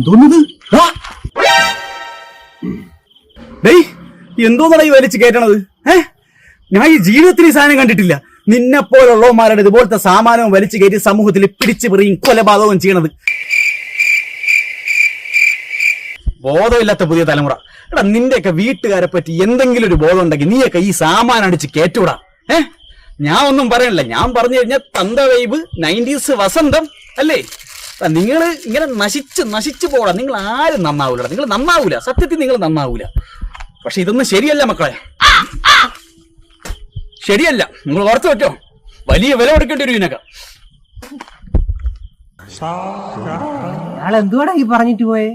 എന്തോന്നത്? എന്തോന്നാണ് ഈ വലിച്ചു കയറ്റണത്? ഞാൻ ഈ ജീവിതത്തിൽ ഈ സാധനം കണ്ടിട്ടില്ല. നിന്നെ പോലുള്ളവന്മാരുടെ ഇതുപോലത്തെ സാമാനവും വലിച്ചു കയറ്റി സമൂഹത്തിൽ പിടിച്ചു പെറിയും കൊലപാതകവും ചെയ്യണത്. ബോധമില്ലാത്ത പുതിയ തലമുറ. എടാ, നിന്റെയൊക്കെ വീട്ടുകാരെ പറ്റി എന്തെങ്കിലും ഒരു ബോധം ഉണ്ടെങ്കിൽ നീയൊക്കെ ഈ സാമാനം അടിച്ച് കയറ്റൂടാ. ഞാൻ ഒന്നും പറയണില്ല. ഞാൻ പറഞ്ഞു കഴിഞ്ഞാൽ തന്ത വൈബ് 90s വസന്തം അല്ലേ? നിങ്ങൾ ഇങ്ങനെ നശിച്ചു പോടാ. നിങ്ങൾ ആരും നന്നാവൂല. നിങ്ങൾ നന്നാവൂല, സത്യത്തിൽ നിങ്ങൾ നന്നാവൂല. പക്ഷെ ഇതൊന്നും ശരിയല്ല മക്കളെ, ശരിയല്ല. നിങ്ങൾ ഓർത്ത് വെച്ചോ, വലിയ വില കൊടുക്കേണ്ടി വരും ഇതിനൊക്കെ. എന്തുവാടാ ഈ പറഞ്ഞിട്ട് പോയേ?